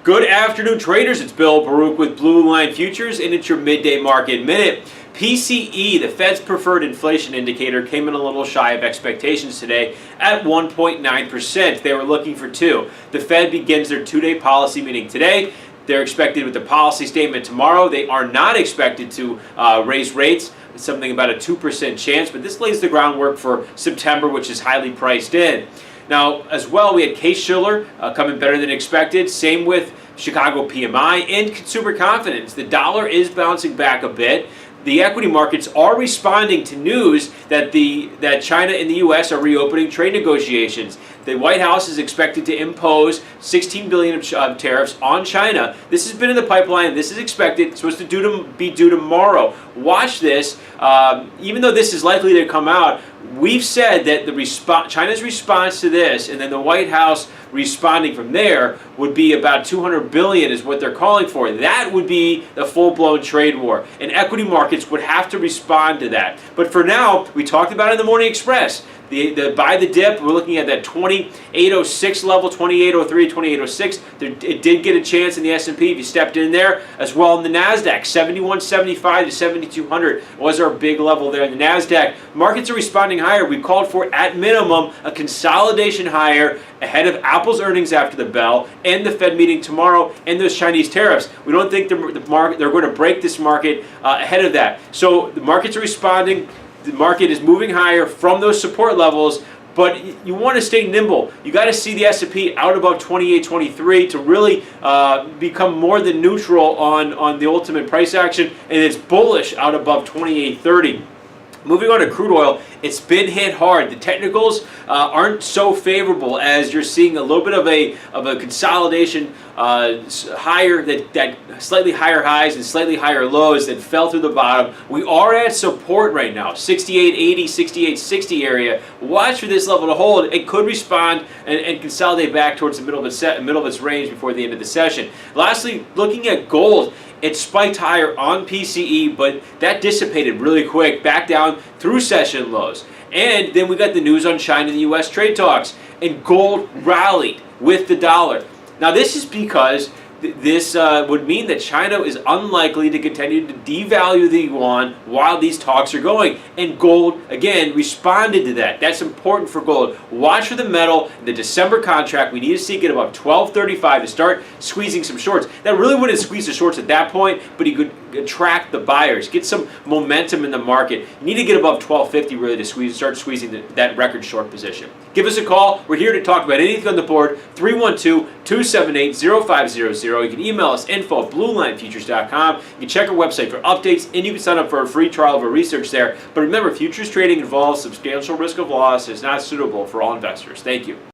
Good afternoon, traders. It's Bill Baruch with Blue Line Futures, and it's your midday market minute. PCE, the Fed's preferred inflation indicator, came in a little shy of expectations today at 1.9%. They were looking for 2. The Fed begins their two-day policy meeting today. They're expected with the policy statement tomorrow. They are not expected to raise rates. It's something about a 2% chance, but this lays the groundwork for September, which is highly priced in. Now, as well, we had Case-Shiller coming better than expected. Same with Chicago PMI and consumer confidence. The dollar is bouncing back a bit. The equity markets are responding to news that China and the U.S. are reopening trade negotiations. The White House is expected to impose $16 billion of tariffs on China. This has been in the pipeline. This is expected. It's supposed to be due tomorrow. Watch this. Even though this is likely to come out, we've said that China's response to this, and then the White House responding from there, would be about $200 billion is what they're calling for. That would be the full-blown trade war, and equity markets would have to respond to that. But for now, we talked about it in the Morning Express. The buy the dip, we're looking at that 2806 level, 2803, 2806. It did get a chance in the S&P if you stepped in there, as well in the NASDAQ. 7175 to 7200 was our big level there in the NASDAQ. Markets are responding higher. We called for, at minimum, a consolidation higher ahead of Apple's earnings after the bell and the Fed meeting tomorrow and those Chinese tariffs. We don't think they're going to break this market ahead of that. So the markets are responding. The market is moving higher from those support levels, but you want to stay nimble. You got to see the S&P out above 28.23 to really become more than neutral on the ultimate price action, and it's bullish out above 28.30. Moving on to crude oil, it's been hit hard. The technicals aren't so favorable as you're seeing a little bit of a consolidation higher, that slightly higher highs and slightly higher lows that fell through the bottom. We are at support right now, 68.80, 68.60 area. Watch for this level to hold. It could respond and consolidate back towards the middle of its range before the end of the session. Lastly, looking at gold. It spiked higher on PCE, but that dissipated really quick, back down through session lows. And then we got the news on China and the U.S. trade talks, and gold rallied with the dollar. Now, this is because this would mean that China is unlikely to continue to devalue the yuan while these talks are going. And gold, again, responded to that. That's important for gold. Watch for the metal in the December contract. We need to see it get above 12.35 to start squeezing some shorts. That really wouldn't squeeze the shorts at that point, but you could attract the buyers, get some momentum in the market. You need to get above 12.50 really to start squeezing that record short position. Give us a call. We're here to talk about anything on the board. 312-278-0500. You can email us info@bluelinefutures.com. You can check our website for updates, and you can sign up for a free trial of our research there. But remember, futures trading involves substantial risk of loss and is not suitable for all investors. Thank you.